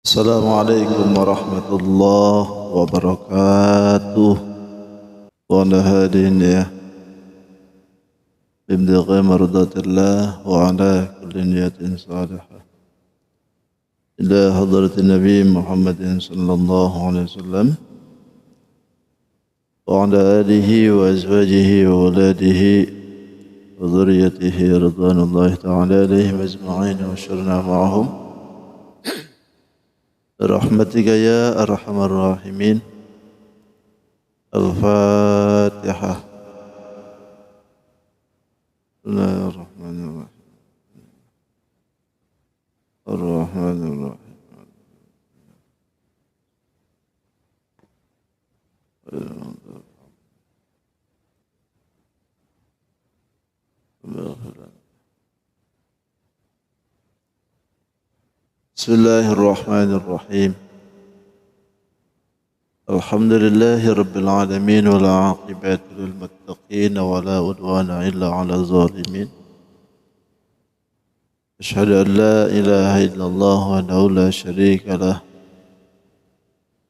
Assalamualaikum warahmatullahi wabarakatuh. Wa ala hadin ya bimdiqai mardatillah wa ala kulli niyatin salihah ila hadratin Nabi Muhammadin sallallahu alaihi wasallam wa ala alihi wa azwajihi wa auladihi wa dhurriyyatihi ridwanullahi ta'ala alaihim ajma'in wa syarna ma'ahum rahmatika ya arhamar rahimin. Al-Fatihah. Bismillahirrahmanirrahim. Ar-Rahmanirrahim. Bismillahirrahmanirrahim. Alhamdulillahi rabbil alamin wal aqibatu lil muttaqin wa la udwana illa 'alal zalimin. Asyhadu an la ilaha illallah wahdahu la syarika lah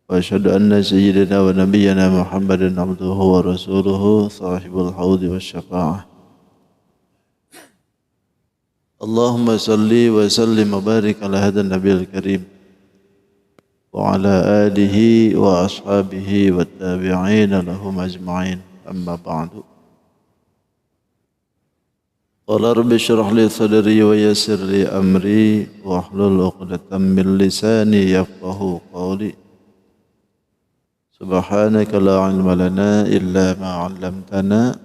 wa asyhadu anna sayyidina wa nabiyyana Muhammadan 'abduhu wa rasuluhu sahibul haudi wasyafa'ah. Allahumma salli wa sallim wa barik ala hadan nabiyil karim wa ala alihi wa ashabihi wa tabi'ina lahum ajma'in, amma ba'du. Qala rabbi syrah li sadri wa yassir li amri wa hlul 'uqdatam min lisani yafqahu qawli. Subhanaka la ilma lana illa ma 'allamtana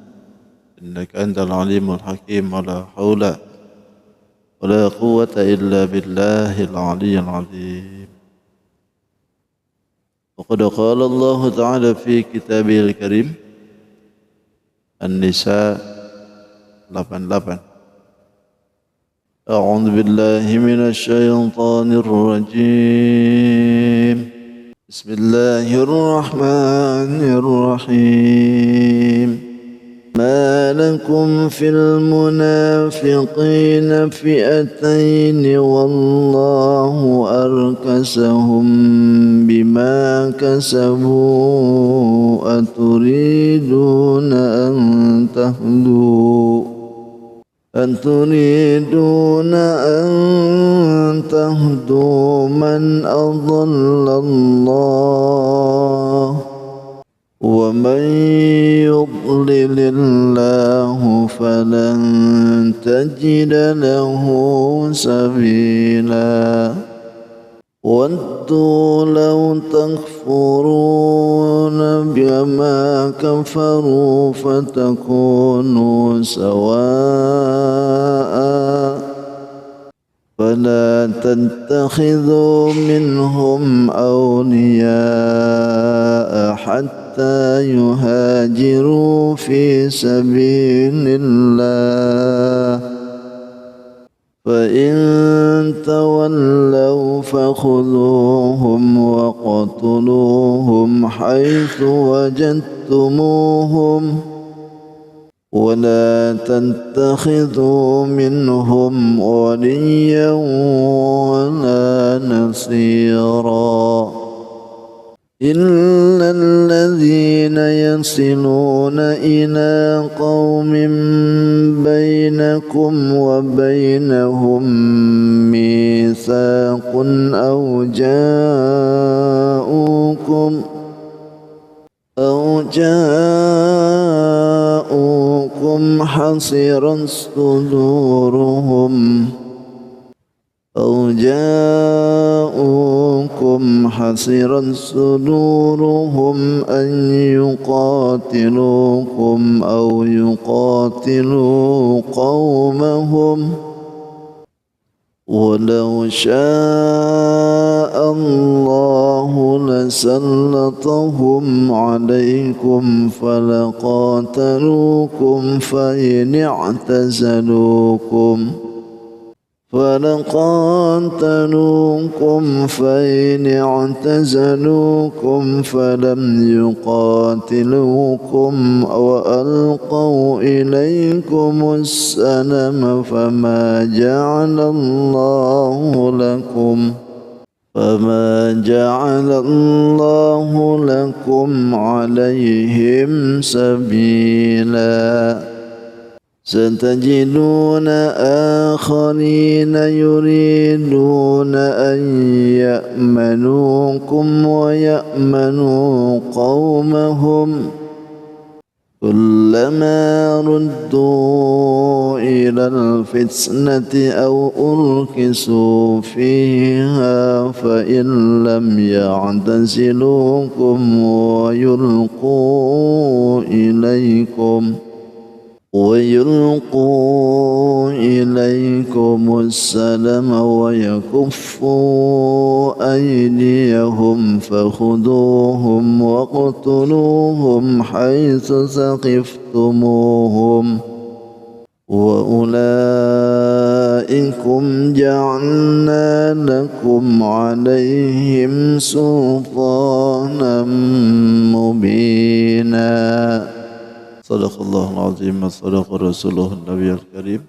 innaka antal alimul hakim. Wa la haula wa la quwwata illa billahil aliyyil azim. وقد قال الله تعالى في كتابه الكريم النساء 88. أعوذ بالله من الشيطان الرجيم. بسم الله الرحمن الرحيم. ما لكم في المنافقين فئتين والله أركسهم بما كسبوا أتريدون أن تهدوا من أضل الله ومن يضلل الله فلن تجد له سبيلا ودوا لو تكفرون بما كفروا فتكونوا سواء فلا تتخذوا منهم أولياء حتى يهاجروا في سبيل الله فإن تولوا فخذوهم وقتلوهم حيث وجدتموهم ولا تتخذوا منهم وليا ولا نصيرا إلا الذين يصلون إلى قوم بينكم وبينهم ميثاق أو جاءوكم حصرت صدورهم أن يقاتلوكم أو يقاتلوا قومهم ولو شاء الله لسلطهم عليكم فلقاتلوكم فإن اعتزلوكم فلم يقاتلوكم وألقوا إليكم السلم فما جعل الله لكم فما جعل الله لكم عليهم سبيلا ستجدون آخرين يريدون أن يأمنوكم ويأمنوا قومهم كلما ردوا إلى الفتنة أو أركسوا فيها فإن لم يعتزلوكم ويلقوا إليكم السلام ويكفوا أيديهم فخذوهم واقتلوهم حيث ثقفتموهم وأولئكم جعلنا لكم عليهم سلطانا مبينا Sadaqallahul azim wa sadaqa rasuluhun nabiyul karim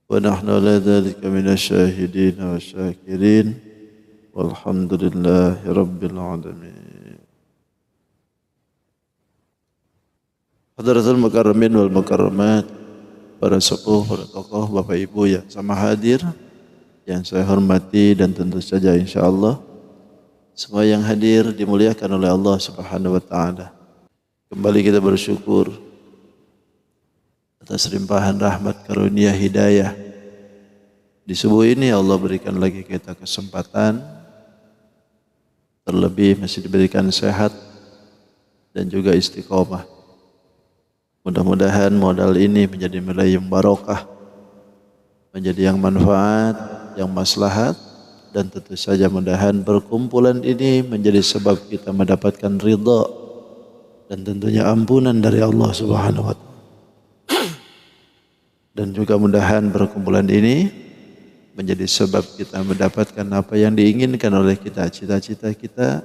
wa nahnu ala dhalika minasy syahidin wa syakirin walhamdulillahi rabbil alamin. Hadratul mukarramin wal mukarramat, para sepuh, para tokoh, bapak ibu yang sama hadir, yang saya hormati dan tentu saja insyaallah semua yang hadir dimuliakan oleh Allah Subhanahu wa taala. Kembali kita bersyukur atas limpahan rahmat karunia hidayah. Di subuh ini Allah berikan lagi kita kesempatan, terlebih masih diberikan sehat dan juga istiqomah. Mudah-mudahan modal ini menjadi nilai yang barokah, menjadi yang manfaat, yang maslahat, dan tentu saja mudahan perkumpulan ini menjadi sebab kita mendapatkan ridha dan tentunya ampunan dari Allah Subhanahu wa taala. Dan juga mudahan perkumpulan ini menjadi sebab kita mendapatkan apa yang diinginkan oleh kita, cita-cita kita,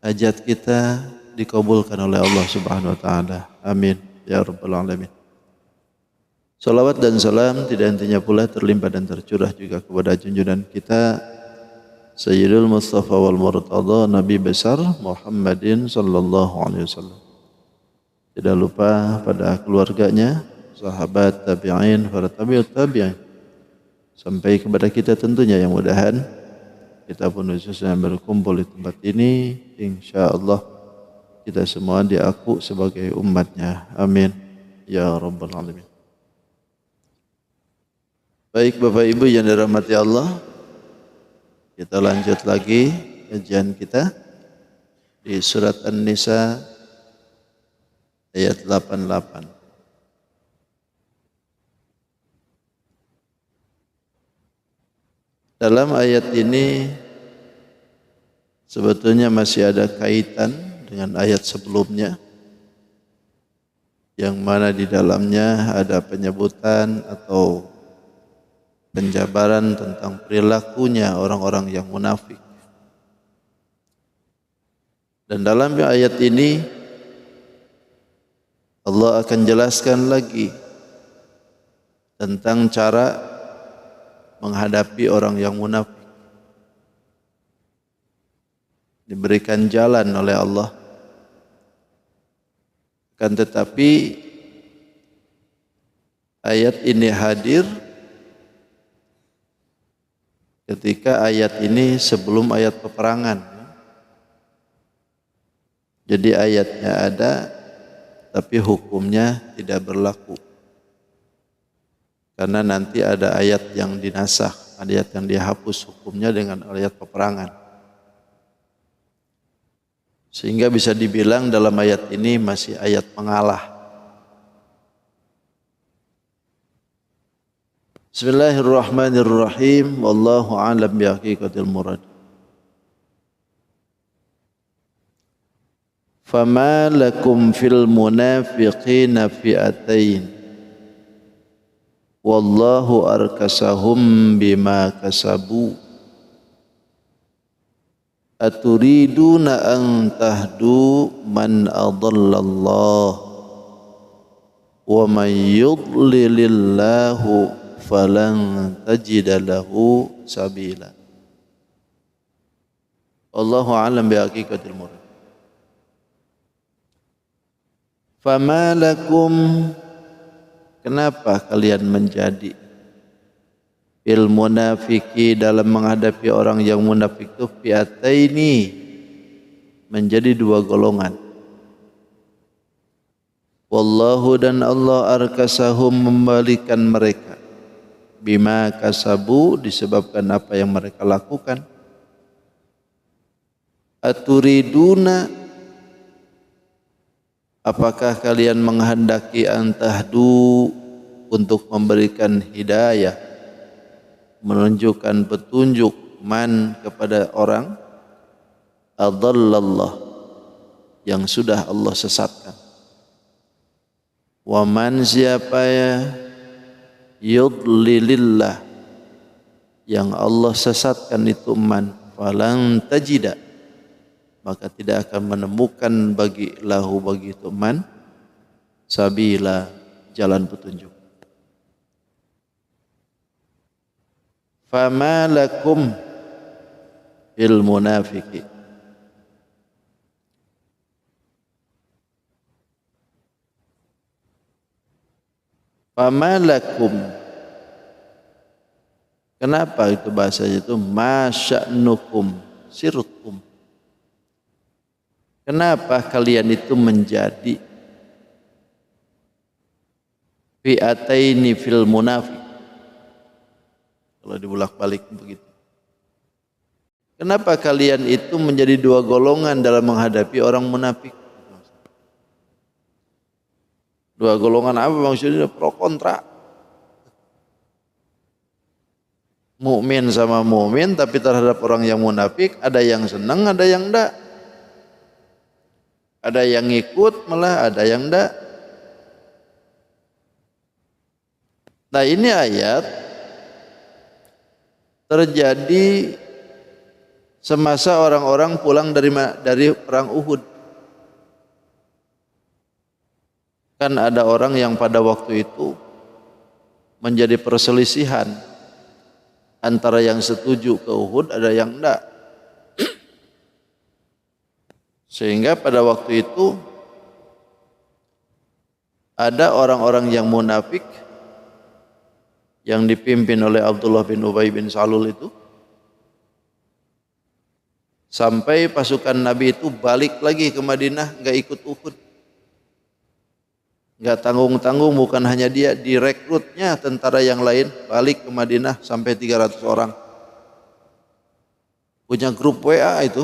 hajat kita dikabulkan oleh Allah Subhanahu wa taala. Amin ya rabbal alamin. Salawat dan salam tidak hentinya pula terlimpah dan tercurah juga kepada junjungan kita Sayyidul Mustafa wal Murtada, Nabi besar Muhammadin sallallahu alaihi wasallam. Tidak lupa pada keluarganya, sahabat tabi'in, para tabi'ut tabi'in, sampai kepada kita tentunya, yang mudahan kita pun khususnya berkumpul di tempat ini, insyaallah kita semua diaku sebagai umatnya. Amin ya rabbal alamin. Baik Bapak Ibu yang dirahmati Allah, kita lanjut lagi kajian kita di surat An-Nisa ayat 88. Dalam ayat ini sebetulnya masih ada kaitan dengan ayat sebelumnya, yang mana di dalamnya ada penyebutan atau penjabaran tentang perilakunya orang-orang yang munafik. Dan dalam ayat ini Allah akan jelaskan lagi tentang cara menghadapi orang yang munafik. Diberikan jalan oleh Allah. Kan tetapi ayat ini hadir ketika ayat ini sebelum ayat peperangan. Jadi ayatnya ada, tapi hukumnya tidak berlaku. Karena nanti ada ayat yang dinasakh, ayat yang dihapus hukumnya dengan ayat peperangan. Sehingga bisa dibilang dalam ayat ini masih ayat pengalah. Bismillahirrahmanirrahim. Wallahu a'lam bi haqiqatil murad. Fama lakum fil munafiqina fi'atain. Wallahu arkasahum bima kasabu. Aturiduna an tahdu man adallallah. Wa man yudlilillahu falan tajida lahu sabila. Wallahu a'lam bihaqiqatil murad. Fama lakum, kenapa kalian menjadi bil munafiki dalam menghadapi orang yang munafik itu fi'ataini, menjadi dua golongan. Wallahu, dan Allah arkasahum, membalikan mereka, bima kasabu, disebabkan apa yang mereka lakukan. Aturiduna, apakah kalian menghendaki antahdu, untuk memberikan hidayah, menunjukkan petunjuk, man, kepada orang, adallallah, yang sudah Allah sesatkan. Wa man, siapa ya, yudlilillah, yang Allah sesatkan itu man, falan tajida, maka tidak akan menemukan bagi itu man, sabila, jalan petunjuk. Fama lakum bil munafiki, fama lakum, kenapa itu bahasanya itu masya'nukum sirtum, kenapa kalian itu menjadi fi'ataini fil munafik, kalau dibulak-balik begitu. Kenapa kalian itu menjadi dua golongan dalam menghadapi orang munafik? Dua golongan apa maksudnya? Pro kontra. Mukmin sama mukmin, tapi terhadap orang yang munafik ada yang senang, ada yang enggak. Ada yang ikut, malah ada yang enggak. Nah, ini ayat terjadi semasa orang-orang pulang dari perang Uhud. Kan ada orang yang pada waktu itu menjadi perselisihan antara yang setuju ke Uhud, ada yang enggak. Sehingga pada waktu itu ada orang-orang yang munafik yang dipimpin oleh Abdullah bin Ubay bin Salul itu, sampai pasukan Nabi itu balik lagi ke Madinah, enggak ikut Uhud. Enggak tanggung-tanggung, bukan hanya dia, direkrutnya tentara yang lain balik ke Madinah sampai 300 orang. Punya grup WA itu.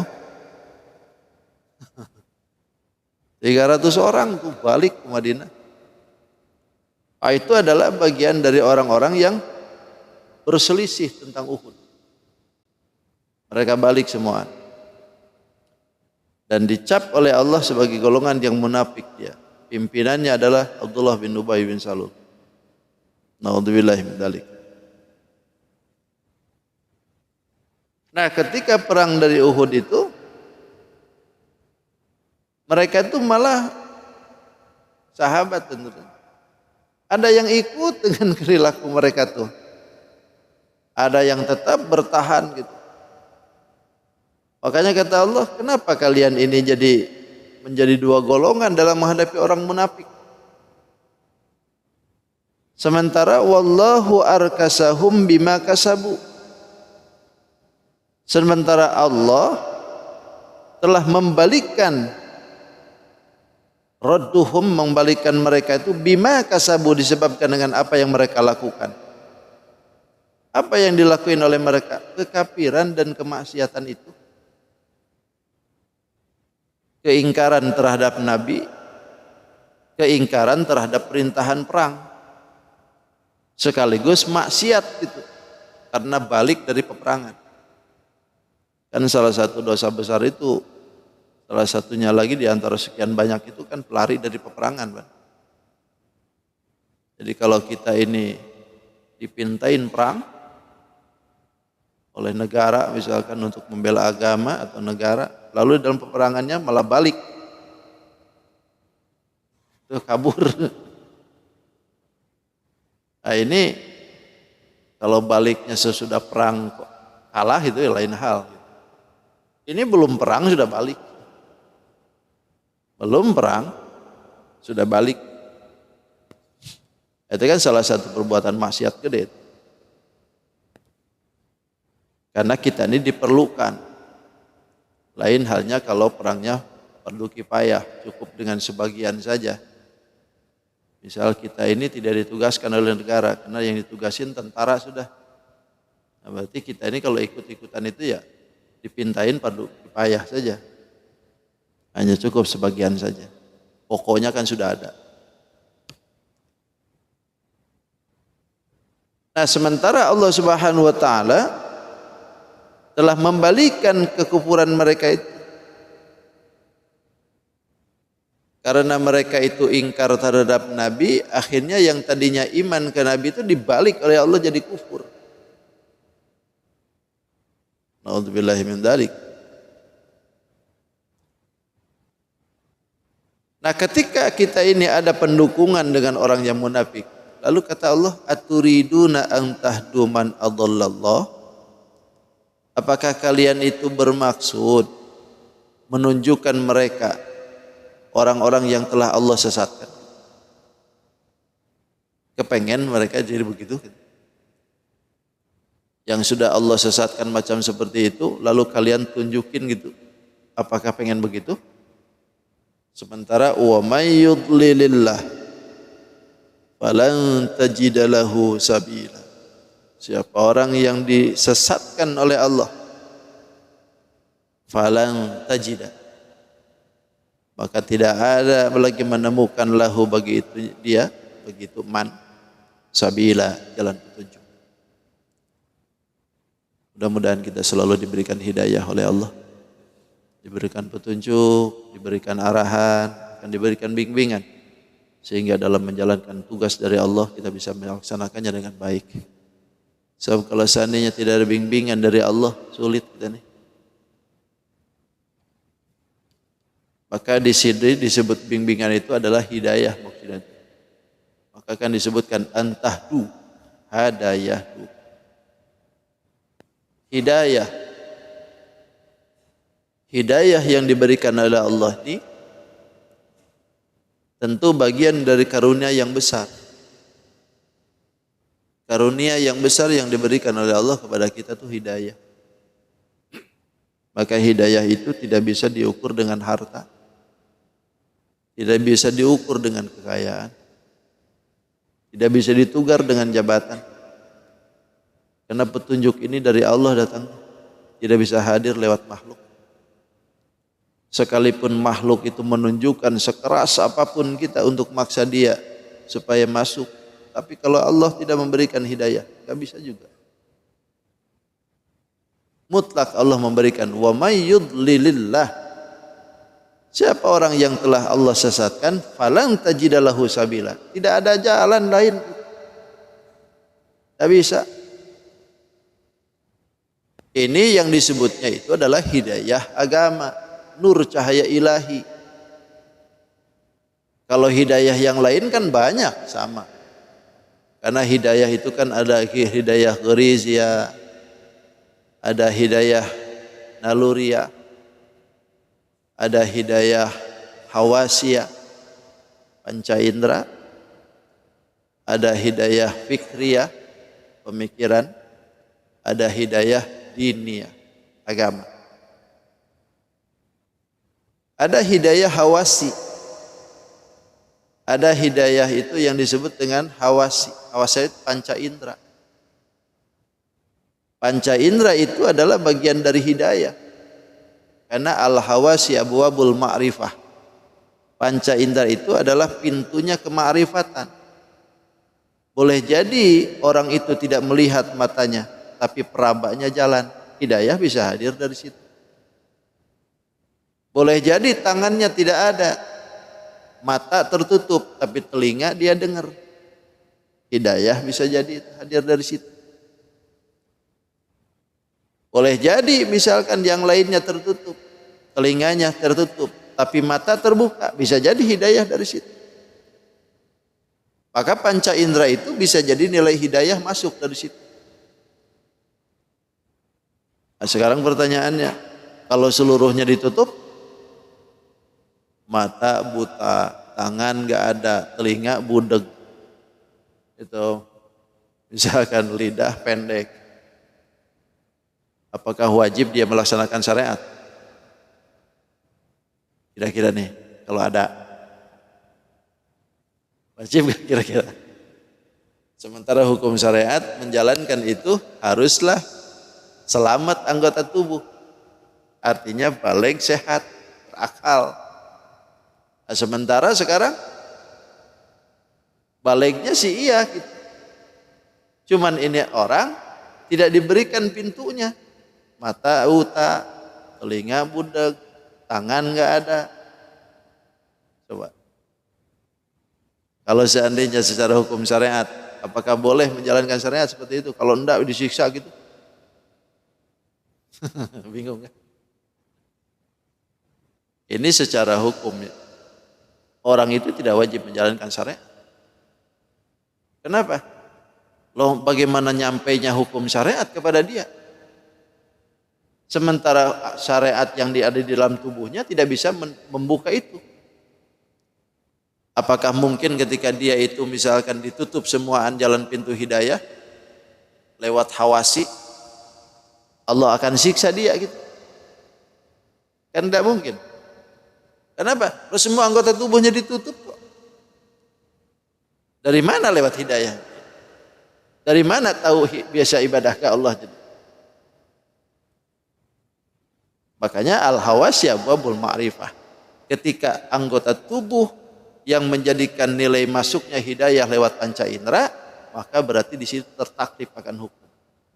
300 orang tuh balik ke Madinah. Itu adalah bagian dari orang-orang yang berselisih tentang Uhud. Mereka balik semua. Dan dicap oleh Allah sebagai golongan yang munafik dia. Pimpinannya adalah Abdullah bin Ubay bin Salul. Na'udzubillahi min dzalik. Nah, ketika perang dari Uhud itu, mereka itu malah sahabat tentunya. Ada yang ikut dengan perilaku mereka tuh. Ada yang tetap bertahan gitu. Makanya kata Allah, kenapa kalian ini menjadi dua golongan dalam menghadapi orang munafik? Sementara wallahu arkasahum bima kasabu. Sementara Allah telah membalikkan radduhum, membalikkan mereka itu bima kasabu, disebabkan dengan apa yang mereka lakukan. Apa yang dilakukan oleh mereka? Kekafiran dan kemaksiatan itu. Keingkaran terhadap Nabi, keingkaran terhadap perintahan perang, sekaligus maksiat itu karena balik dari peperangan. Kan salah satu dosa besar itu, salah satunya lagi di antara sekian banyak itu kan pelari dari peperangan, Pak. Jadi kalau kita ini dipintain perang oleh negara misalkan untuk membela agama atau negara, lalu dalam peperangannya malah balik, itu kabur. Nah ini kalau baliknya sesudah perang kalah itu ya lain hal. Ini belum perang sudah balik. Belum perang sudah balik. Itu kan salah satu perbuatan maksiat gede. Karena kita ini diperlukan. Lain halnya kalau perangnya fardu kifayah, cukup dengan sebagian saja. Misal kita ini tidak ditugaskan oleh negara, karena yang ditugasin tentara sudah. Nah, berarti kita ini kalau ikut-ikutan itu ya dipintain fardu kifayah saja. Hanya cukup sebagian saja. Pokoknya kan sudah ada. Nah, sementara Allah Subhanahu wa taala telah membalikan kekufuran mereka itu. Karena mereka itu ingkar terhadap Nabi, akhirnya yang tadinya iman ke Nabi itu dibalik oleh Allah jadi kufur. Na'udzubillahi min dzalik. Nah, ketika kita ini ada pendukungan dengan orang yang munafik, lalu kata Allah, aturiduna an tahdu man adallallah? Apakah kalian itu bermaksud menunjukkan mereka orang-orang yang telah Allah sesatkan? Kepengen mereka jadi begitu? Yang sudah Allah sesatkan macam seperti itu, lalu kalian tunjukin gitu. Apakah pengen begitu? Sementara wa may yudlilillah falan tajida lahu sabila. Siapa orang yang disesatkan oleh Allah, falan tajida, maka tidak ada lagi menemukan lahu bagi itu dia, begitu man sabila, jalan petunjuk. Mudah-mudahan kita selalu diberikan hidayah oleh Allah, diberikan petunjuk, diberikan arahan, dan diberikan bimbingan, sehingga dalam menjalankan tugas dari Allah kita bisa melaksanakannya dengan baik. Sebab kalau seandainya tidak ada bimbingan dari Allah, sulit kita nih. Maka di sini disebut bimbingan itu adalah hidayah maksudnya. Maka kan disebutkan antahdu, hadayahdu. Hidayah. Hidayah yang diberikan oleh Allah ini tentu bagian dari karunia yang besar. Karunia yang besar yang diberikan oleh Allah kepada kita itu hidayah. Maka hidayah itu tidak bisa diukur dengan harta. Tidak bisa diukur dengan kekayaan. Tidak bisa ditugar dengan jabatan. Karena petunjuk ini dari Allah datang. Tidak bisa hadir lewat makhluk. Sekalipun makhluk itu menunjukkan sekeras apapun kita untuk maksa dia supaya masuk. Tapi kalau Allah tidak memberikan hidayah, gak bisa juga. Mutlak Allah memberikan. Wa may yudlilillah. Siapa orang yang telah Allah sesatkan, falan tajidalahu sabila. Tidak ada jalan lain. Tidak bisa. Ini yang disebutnya itu adalah hidayah agama, nur cahaya ilahi. Kalau hidayah yang lain kan banyak sama. Karena hidayah itu kan ada hidayah ghariziyah, ada hidayah naluriyah, ada hidayah hawasiyah, panca indera, ada hidayah fikriyah, pemikiran, ada hidayah diniyah, agama. Ada hidayah hawasi. Ada hidayah itu yang disebut dengan hawasi. Hawasi itu panca indera. Panca indera itu adalah bagian dari hidayah. Karena al-hawasi abwabul ma'rifah. Panca indera itu adalah pintunya kemakrifatan. Boleh jadi orang itu tidak melihat matanya, tapi perabanya jalan. Hidayah bisa hadir dari situ. Boleh jadi tangannya tidak ada, mata tertutup, tapi telinga dia dengar. Hidayah bisa jadi hadir dari situ. Boleh jadi misalkan yang lainnya tertutup, telinganya tertutup, tapi mata terbuka, bisa jadi hidayah dari situ. Maka panca indera itu bisa jadi nilai hidayah masuk dari situ. Nah, sekarang pertanyaannya, Kalau seluruhnya ditutup, mata buta, tangan nggak ada, telinga budeg, itu misalkan lidah pendek, apakah wajib dia melaksanakan syariat? Kira-kira nih, kalau ada, wajib nggak kira-kira? Sementara hukum syariat menjalankan itu haruslah selamat anggota tubuh, artinya balik, sehat, berakal. Nah, sementara sekarang baliknya sih iya gitu. Cuman ini orang tidak diberikan pintunya, mata buta, telinga budeg, tangan nggak ada. Coba, kalau seandainya secara hukum syariat, apakah boleh menjalankan syariat seperti itu? Kalau enggak disiksa gitu. Bingung kan? Ini secara hukum orang itu tidak wajib menjalankan syariat. Kenapa? Loh, bagaimana nyampainya hukum syariat kepada dia? Sementara syariat yang ada di dalam tubuhnya tidak bisa membuka itu. Apakah mungkin ketika dia itu misalkan ditutup semua jalan pintu hidayah lewat hawasi, Allah akan siksa dia gitu? Kan tidak mungkin. Kenapa? Kalau semua anggota tubuhnya ditutup kok. Dari mana lewat hidayah? Dari mana tahu biasa ibadah ke Allah jadi? Makanya al-hawas ya babul ma'rifah. Ketika anggota tubuh yang menjadikan nilai masuknya hidayah lewat panca indera, maka berarti di situ tertaklif akan hukum.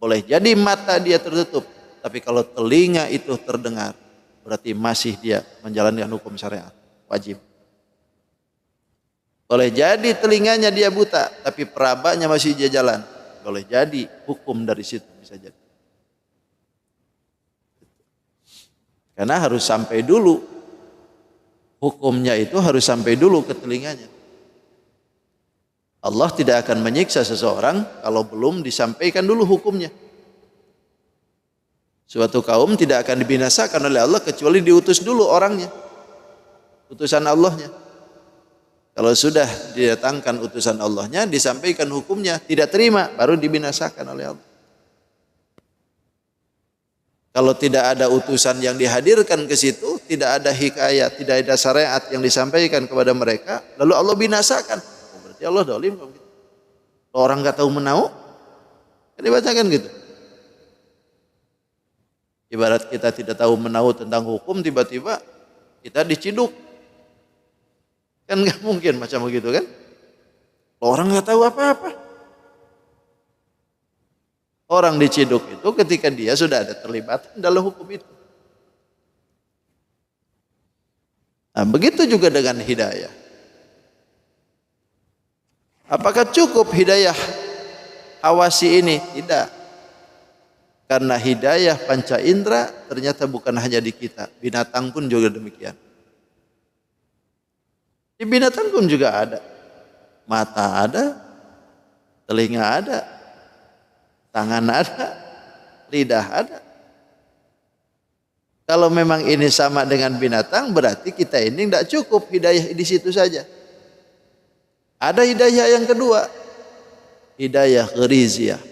Boleh jadi mata dia tertutup, tapi kalau telinga itu terdengar, berarti masih dia menjalankan hukum syariat, wajib. Boleh jadi telinganya dia buta, tapi perabanya masih dia jalan. Boleh jadi hukum dari situ bisa jadi. Karena harus sampai dulu, hukumnya itu harus sampai dulu ke telinganya. Allah tidak akan menyiksa seseorang kalau belum disampaikan dulu hukumnya. Suatu kaum tidak akan dibinasakan oleh Allah kecuali diutus dulu orangnya, utusan Allahnya. Kalau sudah didatangkan utusan Allahnya, disampaikan hukumnya, tidak terima, baru dibinasakan oleh Allah. Kalau tidak ada utusan yang dihadirkan ke situ, tidak ada hikayat, tidak ada syariat yang disampaikan kepada mereka, lalu Allah binasakan. Oh, berarti Allah dolim kalau gitu. Orang nggak tahu menau, kan dibacakan gitu. Ibarat kita tidak tahu menau tentang hukum, tiba-tiba kita diciduk. Kan nggak mungkin macam begitu kan? Orang nggak tahu apa-apa. Orang diciduk itu ketika dia sudah ada terlibat dalam hukum itu. Nah, begitu juga dengan hidayah. Apakah cukup hidayah hawasi ini? Tidak. Karena hidayah panca indera ternyata bukan hanya di kita, binatang pun juga demikian. Di binatang pun juga ada. Mata ada, telinga ada, tangan ada, lidah ada. Kalau memang ini sama dengan binatang, berarti kita ini tidak cukup hidayah di situ saja. Ada hidayah yang kedua, hidayah ghariziyah.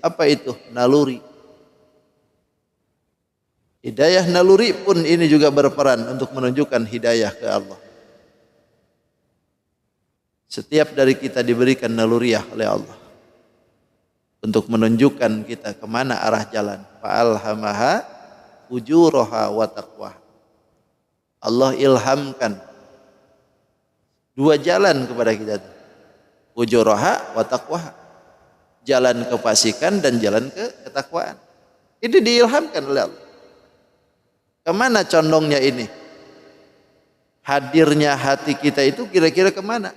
Apa itu? Naluri. Hidayah naluri pun ini juga berperan untuk menunjukkan hidayah ke Allah. Setiap dari kita diberikan naluriyah oleh Allah untuk menunjukkan kita kemana arah jalan. Fa'alhamaha ujuraha wa taqwa. Allah ilhamkan dua jalan kepada kita. Ujuraha wa taqwa. Jalan kefasikan dan jalan ketakwaan. Ini diilhamkan oleh Allah. Kemana condongnya ini? Hadirnya hati kita itu kira-kira kemana?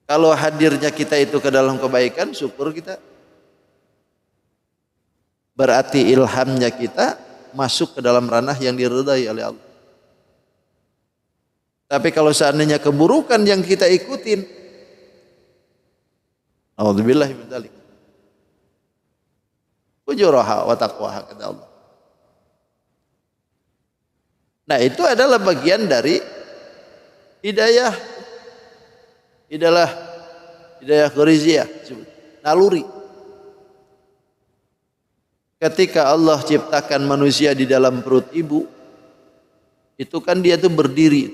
Kalau hadirnya kita itu ke dalam kebaikan, syukur kita. Berarti ilhamnya kita masuk ke dalam ranah yang diridai oleh Allah. Tapi kalau seandainya keburukan yang kita ikutin, a'udzubillahi min dzalik. Ujuraha wa taqwaha kata Allah. Nah, itu adalah bagian dari hidayah. Hidayah ghariziyah, naluri. Ketika Allah ciptakan manusia di dalam perut ibu, itu kan dia tuh berdiri.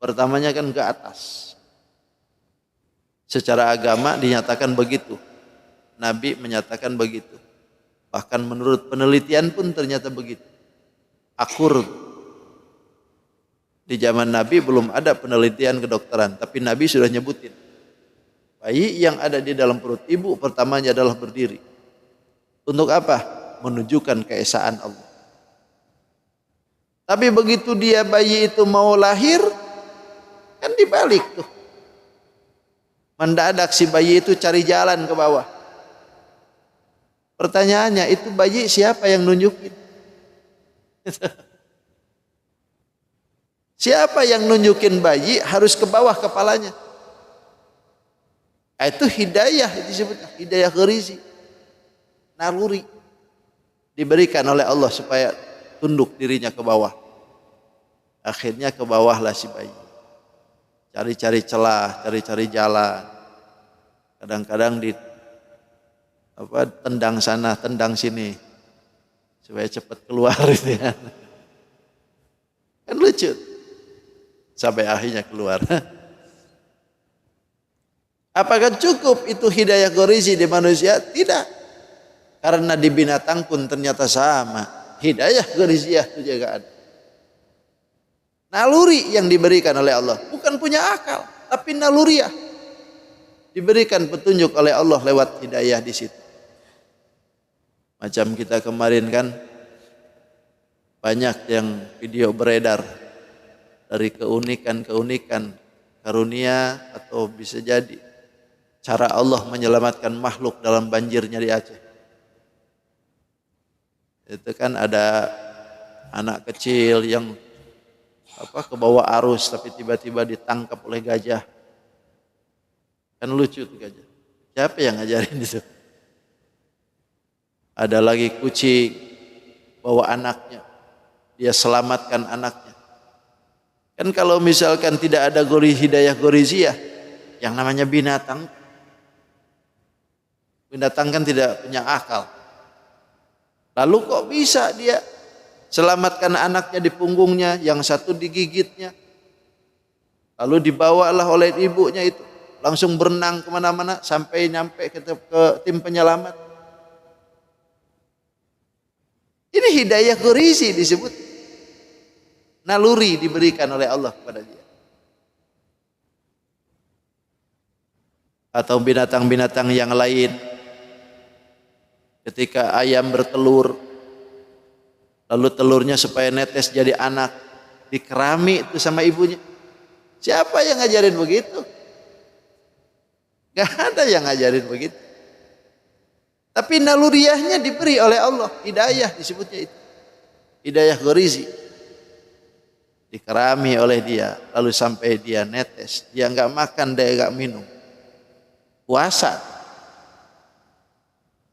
Pertamanya kan ke atas. Secara agama dinyatakan begitu. Nabi menyatakan begitu. Bahkan menurut penelitian pun ternyata begitu. Akur. Di zaman Nabi belum ada penelitian kedokteran, tapi Nabi sudah nyebutin. Bayi yang ada di dalam perut ibu pertamanya adalah berdiri. Untuk apa? Menunjukkan keesaan Allah. Tapi begitu dia bayi itu mau lahir, kan dibalik tuh. Mendadak si bayi itu cari jalan ke bawah. Pertanyaannya, itu bayi siapa yang nunjukin? Siapa yang nunjukin bayi harus ke bawah kepalanya? Itu hidayah, itu disebut hidayah gharizi. Naluri diberikan oleh Allah supaya tunduk dirinya ke bawah. Akhirnya ke bawahlah si bayi. Cari-cari celah, cari-cari jalan. Kadang-kadang tendang sana, tendang sini supaya cepat keluar gitu ya. Kan lucu. Sampai akhirnya keluar. Apakah cukup itu hidayah gharizi di manusia? Tidak. Karena di binatang pun ternyata sama. Hidayah ghariziyah itu juga ada. Naluri yang diberikan oleh Allah. Bukan punya akal, tapi naluriah. Diberikan petunjuk oleh Allah lewat hidayah di situ. Macam kita kemarin kan, banyak yang video beredar dari keunikan-keunikan karunia atau bisa jadi cara Allah menyelamatkan makhluk dalam banjirnya di Aceh. Itu kan ada anak kecil yang kebawa arus tapi tiba-tiba ditangkap oleh gajah. Kan lucu tuh gajah. Siapa yang ngajarin itu? Ada lagi kucing bawa anaknya. Dia selamatkan anaknya. Kan kalau misalkan tidak ada hidayah ghariziyah, yang namanya binatang kan tidak punya akal. Lalu kok bisa dia selamatkan anaknya di punggungnya, yang satu digigitnya. Lalu dibawalah oleh ibunya itu, langsung berenang kemana-mana sampai nyampe ke tim penyelamat. Ini hidayah gharizi disebut. Naluri diberikan oleh Allah kepada dia. Atau binatang-binatang yang lain. Ketika ayam bertelur, lalu telurnya supaya netes jadi anak, dikerami itu sama ibunya. Siapa yang ngajarin begitu? Gak ada yang ngajarin begitu. Tapi naluriahnya diberi oleh Allah. Hidayah disebutnya itu. Hidayah gharizi. Dikerami oleh dia, lalu sampai dia netes. Dia gak makan, dia gak minum. Puasa.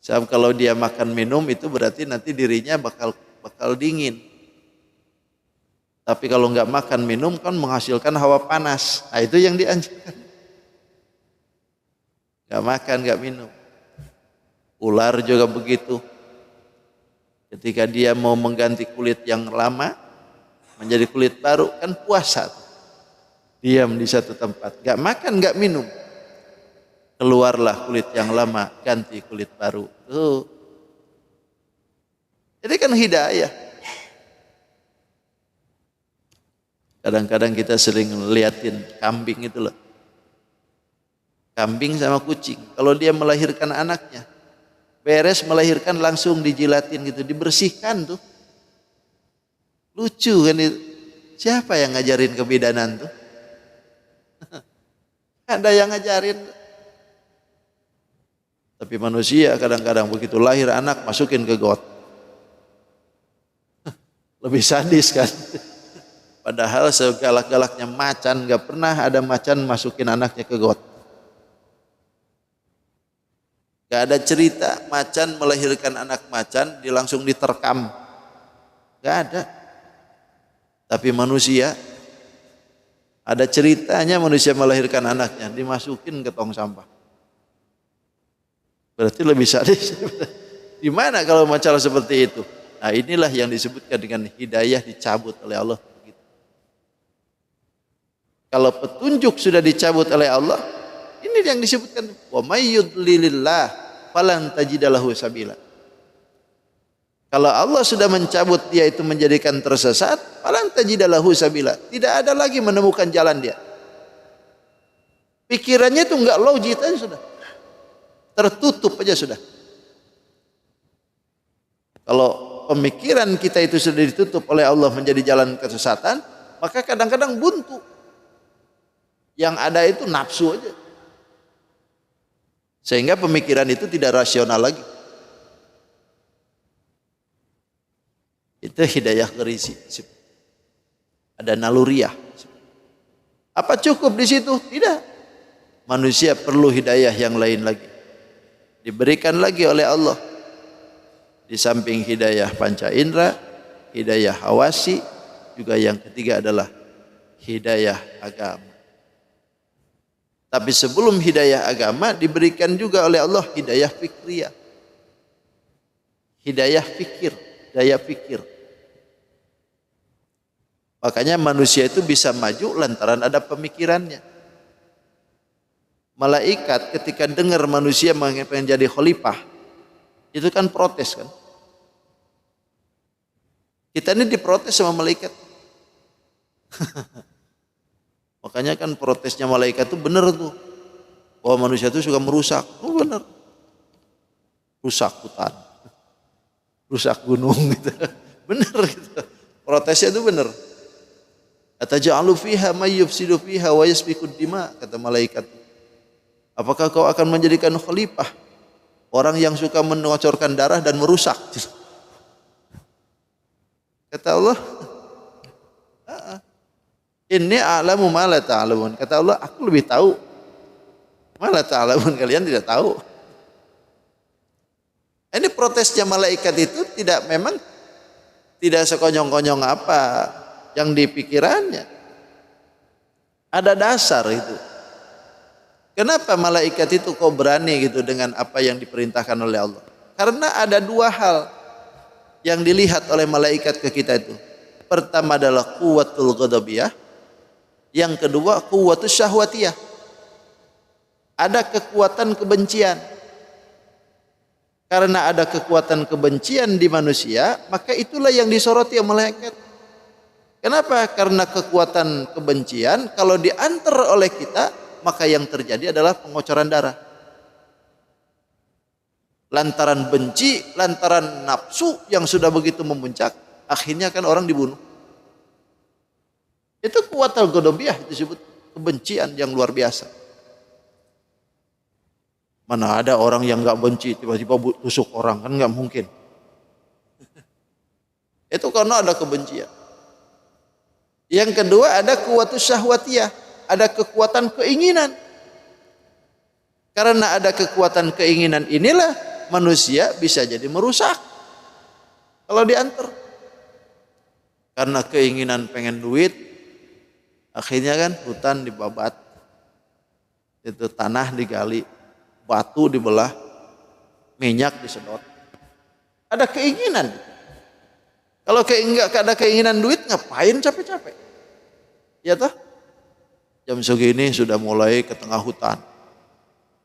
Sebab kalau dia makan minum itu berarti nanti dirinya bakal dingin. Tapi kalau nggak makan minum kan menghasilkan hawa panas. Nah itu yang dianjurkan. Nggak makan, nggak minum. Ular juga begitu. Ketika dia mau mengganti kulit yang lama menjadi kulit baru, kan puasa. Diam di satu tempat, nggak makan, nggak minum. Keluarlah kulit yang lama, ganti kulit baru. Tuh. Jadi kan hidayah. Kadang-kadang kita sering liatin kambing itu loh. Kambing sama kucing. Kalau dia melahirkan anaknya, beres melahirkan langsung dijilatin gitu, dibersihkan tuh. Lucu kan itu. Siapa yang ngajarin kebidanan tuh? Ada yang ngajarin. Tapi manusia kadang-kadang begitu lahir anak masukin ke got. Lebih sadis kan. Padahal segalak-galaknya macan, gak pernah ada macan masukin anaknya ke got. Gak ada cerita macan melahirkan anak macan langsung diterkam. Gak ada. Tapi manusia, ada ceritanya manusia melahirkan anaknya, dimasukin ke tong sampah. Berarti lebih sadis. Di mana kalau masalah seperti itu? Nah, inilah yang disebutkan dengan hidayah dicabut oleh Allah. Kalau petunjuk sudah dicabut oleh Allah, ini yang disebutkan, wa may yudlilillah falan tajidalahu sabila. Kalau Allah sudah mencabut dia itu menjadikan tersesat, falan tajidalahu sabila. Tidak ada lagi menemukan jalan dia. Pikirannya itu enggak logis aja sudah. Tertutup aja sudah. Kalau pemikiran kita itu sudah ditutup oleh Allah menjadi jalan kesesatan, maka kadang-kadang buntu. Yang ada itu nafsu aja. Sehingga pemikiran itu tidak rasional lagi. Itu hidayah gerisi. Ada naluriah. Apa cukup di situ? Tidak. Manusia perlu hidayah yang lain lagi. Diberikan lagi oleh Allah. Di samping hidayah panca indera, hidayah hawasi, juga yang ketiga adalah hidayah agama. Tapi sebelum hidayah agama diberikan juga oleh Allah hidayah fikriyah. Hidayah fikir, daya fikir. Makanya manusia itu bisa maju lantaran ada pemikirannya. Malaikat ketika dengar manusia pengen jadi khalifah, itu kan protes kan. Kita ini diprotes sama malaikat. Makanya kan protesnya malaikat itu benar tuh. Bahwa manusia itu suka merusak. Oh benar. Rusak hutan. Rusak gunung gitu. Benar gitu. Protesnya itu benar. Ataj'alu fiha may yufsidu fiha wa yasfikud dima, kata malaikat. Apakah kau akan menjadikan khalifah orang yang suka mengocorkan darah dan merusak? Kata Allah, inni a'lamu ma la ta'lamun. Kata Allah, aku lebih tahu. Ma la ta'lamun, kalian tidak tahu. Ini protesnya malaikat itu memang tidak sekonyong-konyong apa yang dipikirannya. Ada dasar itu. Kenapa malaikat itu kok berani gitu dengan apa yang diperintahkan oleh Allah? Karena ada dua hal yang dilihat oleh malaikat ke kita itu. Pertama adalah quwwatul ghadabiyah. Yang kedua quwwatus syahwatiyah. Ada kekuatan kebencian. Karena ada kekuatan kebencian di manusia, maka itulah yang disoroti oleh malaikat. Kenapa? Karena kekuatan kebencian kalau diantar oleh kita, maka yang terjadi adalah pengocoran darah. Lantaran benci, lantaran nafsu yang sudah begitu memuncak, akhirnya kan orang dibunuh. Itu kuwatul ghadabiyah disebut kebencian yang luar biasa. Mana ada orang yang enggak benci tiba-tiba tusuk orang, kan enggak mungkin. Itu karena ada kebencian. Yang kedua ada kuwatus syahwatiyah, ada kekuatan keinginan. Karena ada kekuatan keinginan inilah manusia bisa jadi merusak kalau diantar. Karena keinginan pengen duit, akhirnya kan hutan dibabat, itu tanah digali, batu dibelah, minyak disedot. Ada keinginan. Kalau enggak ada keinginan duit, ngapain capek-capek? Ya toh? Jam segini sudah mulai ke tengah hutan.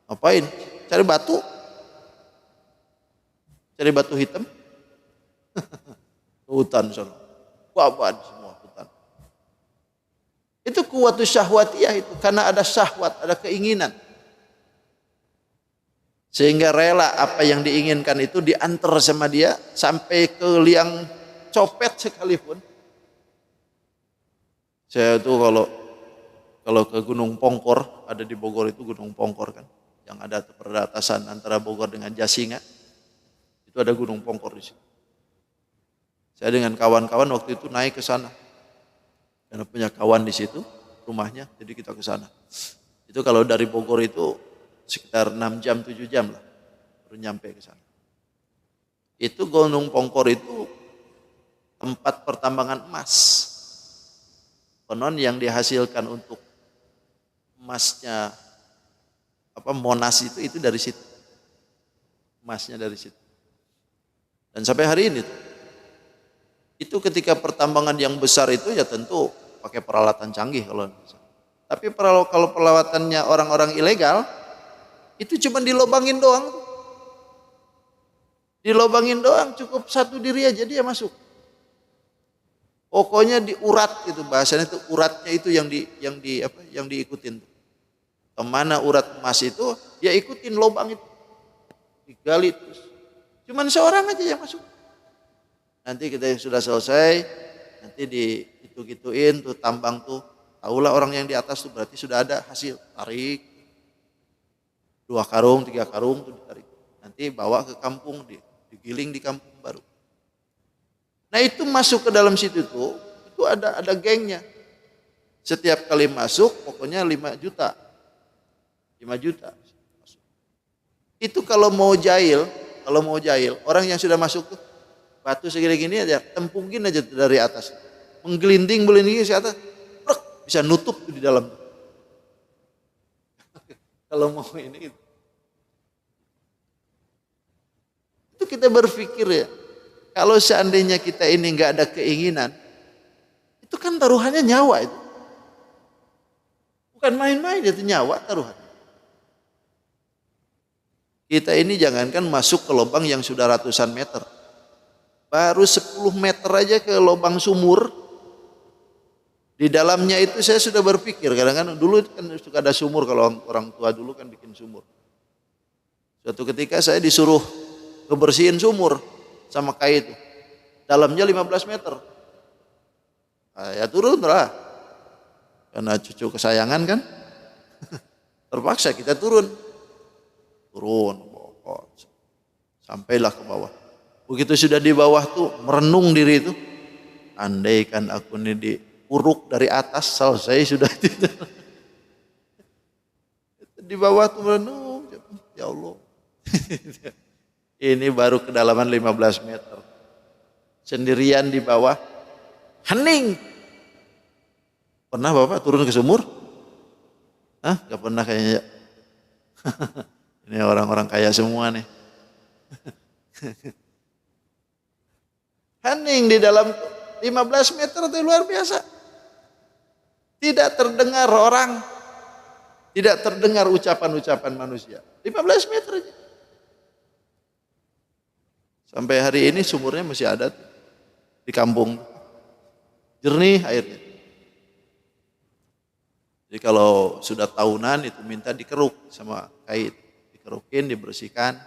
Ngapain? Cari batu. Cari batu hitam. Hutan sana. Babat semua hutan. Itu kuwatus syahwatiyah itu. Karena ada syahwat, ada keinginan. Sehingga rela apa yang diinginkan itu diantar sama dia sampai ke liang copet sekalipun. Saya tuh kalau ke Gunung Pongkor, ada di Bogor itu Gunung Pongkor kan, yang ada perbatasan antara Bogor dengan Jasinga, itu ada Gunung Pongkor di situ. Saya dengan kawan-kawan waktu itu naik ke sana, karena punya kawan di situ rumahnya, jadi kita ke sana. Itu kalau dari Bogor itu sekitar 6 jam 7 jam lah baru nyampe ke sana. Itu Gunung Pongkor itu tempat pertambangan emas. Konon yang dihasilkan untuk emasnya Monas itu dari situ. Emasnya dari situ. Dan sampai hari ini itu ketika pertambangan yang besar itu ya tentu pakai peralatan canggih kalau. Tapi kalau peralatannya orang-orang ilegal itu cuma dilobangin doang. Dilobangin doang, cukup satu diri aja dia masuk. Pokoknya diurat itu bahasanya, itu uratnya itu yang diikutin. Kemana urat emas itu dia ikutin lobang itu. Digali terus. Cuman seorang aja yang masuk. Nanti kita sudah selesai, nanti dihitung-hitungin tuh tambang tuh. Tahulah orang yang di atas tuh berarti sudah ada hasil. Tarik 2 karung, 3 karung tuh ditarik. Nanti bawa ke kampung, digiling di kampung baru. Nah itu masuk ke dalam situ tuh, itu ada gengnya. Setiap kali masuk pokoknya 5 juta. 5 juta. Itu kalau mau jahil, orang yang sudah masuk tuh batu segini-gini aja, tempungin aja dari atas. Menggelinding ke atas, bisa nutup tuh di dalam. Kalau mau ini itu kita berpikir ya, kalau seandainya kita ini nggak ada keinginan, itu kan taruhannya nyawa itu. Bukan main-main, itu nyawa taruhan. Kita ini jangankan masuk ke lubang yang sudah ratusan meter. Baru 10 meter aja ke lubang sumur. Di dalamnya itu saya sudah berpikir, kadang-kadang dulu kan suka ada sumur, kalau orang tua dulu kan bikin sumur. Suatu ketika saya disuruh ngebersihin sumur sama kai itu. Dalamnya 15 meter. Nah, ya turun lah. Karena cucu kesayangan kan. Terpaksa kita turun. Sampailah ke bawah. Begitu sudah di bawah tuh merenung diri itu. Andaikan aku ini diuruk dari atas, selesai sudah. Di bawah tuh merenung. Ya Allah. Ini baru kedalaman 15 meter. Sendirian di bawah. Hening. Pernah Bapak turun ke sumur? Hah? Gak pernah kayaknya. Ini orang-orang kaya semua nih. Hening di dalam 15 meter itu luar biasa. Tidak terdengar orang. Tidak terdengar ucapan-ucapan manusia. 15 meter aja. Sampai hari ini sumurnya masih ada di kampung. Jernih airnya. Jadi kalau sudah tahunan itu minta dikeruk sama kait. Dikerukin, dibersihkan,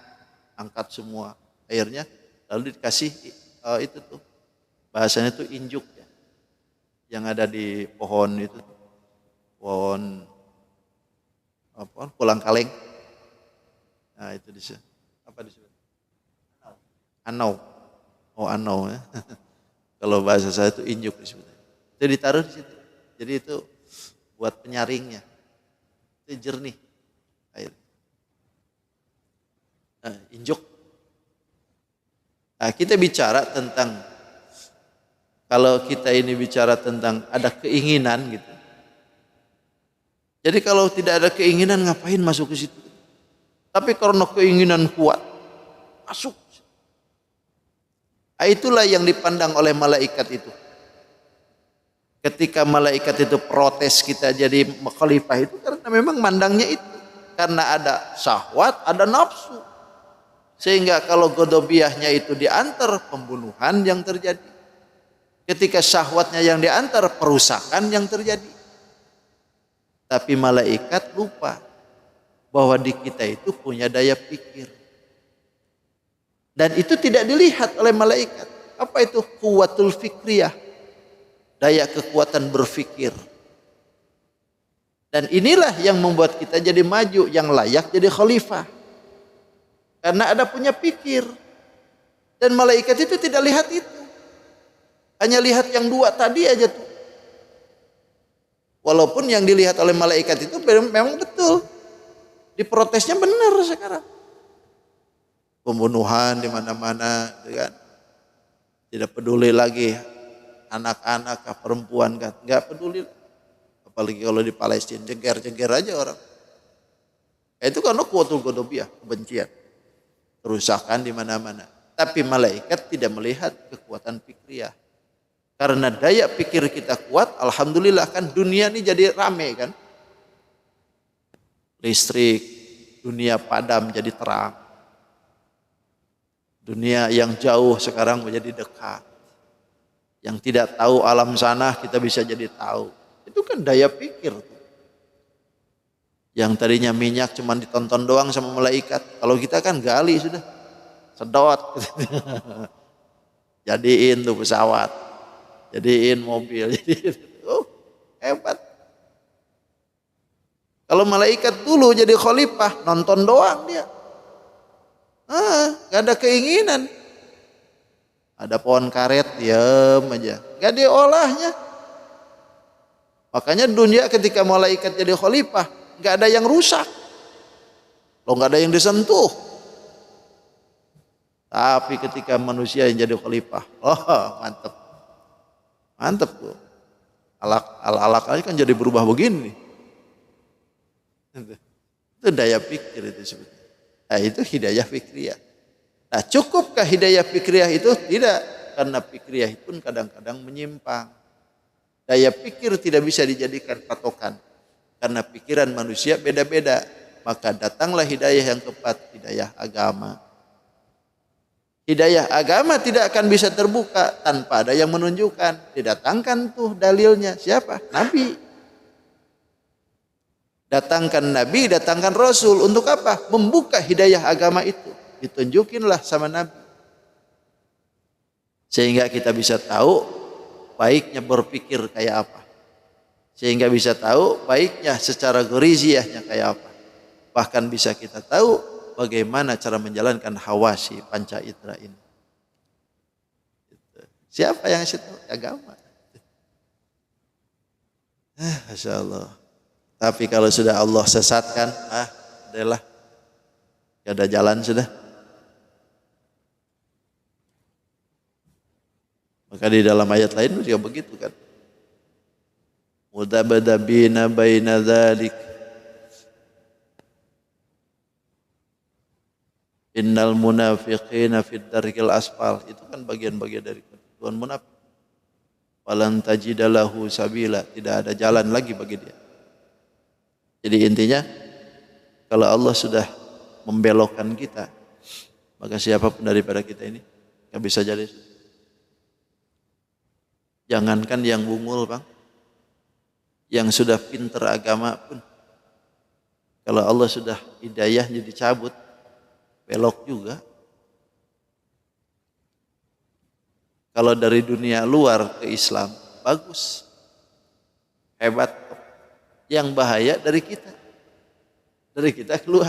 angkat semua airnya, lalu dikasih itu tuh bahasanya tuh injuk ya, yang ada di pohon itu, pohon pulang kaleng. Nah itu disebut apa disebut? Anau. Oh anau ya. Kalau bahasa saya itu injuk disebut. Itu ditaruh di situ. Jadi itu buat penyaringnya. Itu jernih air. Injuk. Nah, kita bicara tentang, kalau kita ini bicara tentang ada keinginan gitu. Jadi kalau tidak ada keinginan ngapain masuk ke situ? Tapi karena keinginan kuat, masuk. Nah, itulah yang dipandang oleh malaikat itu. Ketika malaikat itu protes kita jadi khalifah itu karena memang mandangnya itu. Karena ada syahwat, ada nafsu. Sehingga kalau godobiahnya itu diantar, pembunuhan yang terjadi. Ketika syahwatnya yang diantar, perusakan yang terjadi. Tapi malaikat lupa bahwa di kita itu punya daya pikir. Dan itu tidak dilihat oleh malaikat. Apa itu? Quwwatul fikriyah. Daya kekuatan berpikir. Dan inilah yang membuat kita jadi maju, yang layak jadi khalifah. Karena ada punya pikir. Dan malaikat itu tidak lihat itu. Hanya lihat yang 2 tadi aja tuh. Walaupun yang dilihat oleh malaikat itu memang betul. Diprotesnya benar sekarang. Pembunuhan di mana-mana, kan? Tidak peduli lagi anak-anak kah, perempuan kah, nggak peduli. Apalagi kalau di Palestina, jengker-jengker aja orang. Itu karena kuwatul ghadabiyah, kebencian, kerusakan di mana-mana. Tapi malaikat tidak melihat kekuatan fikriyah. Karena daya pikir kita kuat, alhamdulillah kan dunia ini jadi rame kan. Listrik, dunia padam jadi terang. Dunia yang jauh sekarang menjadi dekat. Yang tidak tahu alam sana kita bisa jadi tahu. Itu kan daya pikir. Yang tadinya minyak cuma ditonton doang sama malaikat. Kalau kita kan gali sudah. Sedot. Jadiin tuh pesawat. Jadiin mobil. Jadiin. Hebat. Kalau malaikat dulu jadi khalifah, nonton doang dia. Gak ada keinginan. Ada pohon karet, diam aja. Gak diolahnya. Makanya dunia ketika malaikat jadi khalifah, gak ada yang rusak. Loh gak ada yang disentuh. Tapi ketika manusia yang jadi khalifah, mantep. Mantep tuh. Alak aja kan jadi berubah begini. Itu daya pikir itu sebetulnya. Nah itu hidayah fikriyah. Nah cukupkah hidayah fikriyah itu? Tidak. Karena fikriyah pun kadang-kadang menyimpang. Daya pikir tidak bisa dijadikan patokan. Karena pikiran manusia beda-beda. Maka datanglah hidayah yang tepat, hidayah agama. Hidayah agama tidak akan bisa terbuka tanpa ada yang menunjukkan. Didatangkan tuh dalilnya. Siapa? Nabi. Datangkan Nabi, datangkan Rasul. Untuk apa? Membuka hidayah agama itu. Ditunjukinlah sama Nabi. Sehingga kita bisa tahu baiknya berpikir kayak apa. Sehingga bisa tahu baiknya secara goriziahnya kayak apa. Bahkan bisa kita tahu bagaimana cara menjalankan hawasi panca indera ini. Siapa yang ngasih tahu? Agama. Masya Allah. Tapi kalau sudah Allah sesatkan, adalah gak ada jalan sudah. Maka di dalam ayat lain juga begitu kan. Mudabadabina baina dzalik. Innal munafiqina fid darkil asfal. Itu kan bagian-bagian dari Tuhan munafik. Walan tajidalahu sabila. Tidak ada jalan lagi bagi dia. Jadi intinya kalau Allah sudah membelokkan kita, maka siapapun daripada kita ini gak bisa jadi. Jangankan yang bungul bang, yang sudah pinter agama pun, kalau Allah sudah hidayahnya dicabut, belok juga. Kalau dari dunia luar ke Islam, bagus, hebat. Yang bahaya dari kita keluar.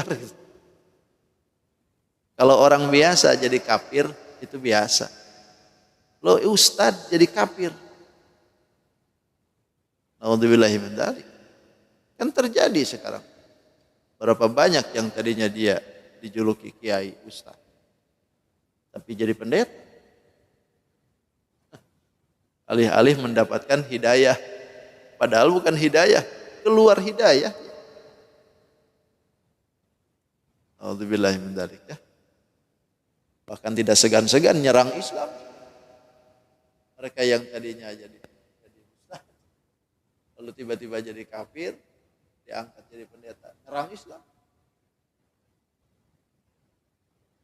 Kalau orang biasa jadi kafir itu biasa. Lo ustadz jadi kafir, naudzubillahi min dzalik. Kan terjadi sekarang. Berapa banyak yang tadinya dia dijuluki kiai ustadz, tapi jadi pendeta. Alih-alih mendapatkan hidayah, padahal bukan hidayah. Keluar hidayah. Alhamdulillah min dzalik ya. Bahkan tidak segan-segan nyerang Islam. Mereka yang tadinya jadi ustaz, lalu tiba-tiba jadi kafir, diangkat jadi pendeta, nyerang Islam.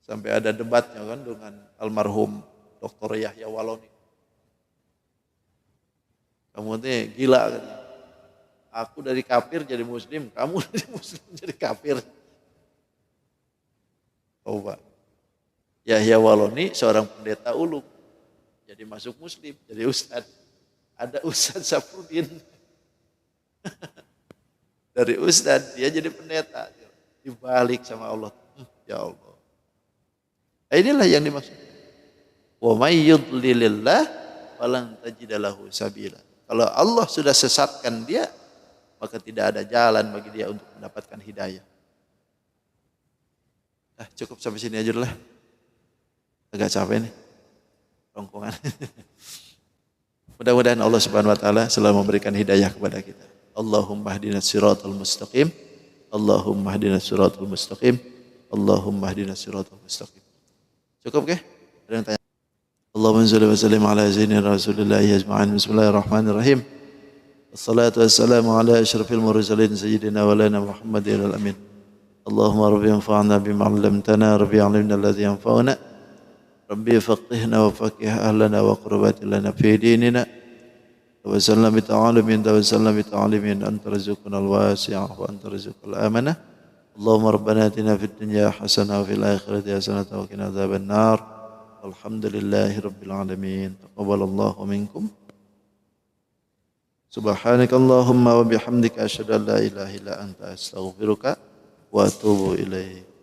Sampai ada debatnya kan dengan almarhum Dr. Yahya Waloni. Kamu ini gila kan? Aku dari kafir jadi muslim, kamu dari muslim jadi kafir. Coba. Yahya Waloni seorang pendeta ulung. Jadi masuk muslim, jadi ustadz. Ada ustadz Safruddin. Dari ustadz dia jadi pendeta. Dibalik sama Allah. Ya Allah. Inilah yang dimaksud. Wa may yudlilillah falan tajida lahu sabila. Kalau Allah sudah sesatkan dia, maka tidak ada jalan bagi dia untuk mendapatkan hidayah. Cukup sampai sini aja lah. Agak capek nih. Rongkongan. Mudah-mudahan Allah Subhanahu wa taala selalu memberikan hidayah kepada kita. Allahumma hdinas siratal mustaqim. Allahumma hdinas siratal mustaqim. Allahumma hdinas siratal mustaqim. Cukup ke? Ada yang tanya? Allahumma shalli wa sallim ala sayyidina Rasulillah ajma'in. Bismillahirrahmanirrahim. Wassalatu wassalamu ala asyrafil mursalin sayyidina wa lana Muhammadin al-amin. Allahumma rabbi anfa'na bima 'allamtana, rabbi 'allimna alladhi yanfa'una. ربي فقهنا وفقه أهلنا وقربات لنا في ديننا وسلم بتعالم وسلم بتعالم أنت رزقنا الواسع وأنت رزق الآمنة اللهم ربنا آتنا في الدنيا حسنة وفي الآخرة حسنة وقنا عذاب النار والحمد لله رب العالمين تقبل الله منكم سبحانك اللهم وبحمدك أشهد أن لا إله إلا أنت أستغفرك وأتوب إليك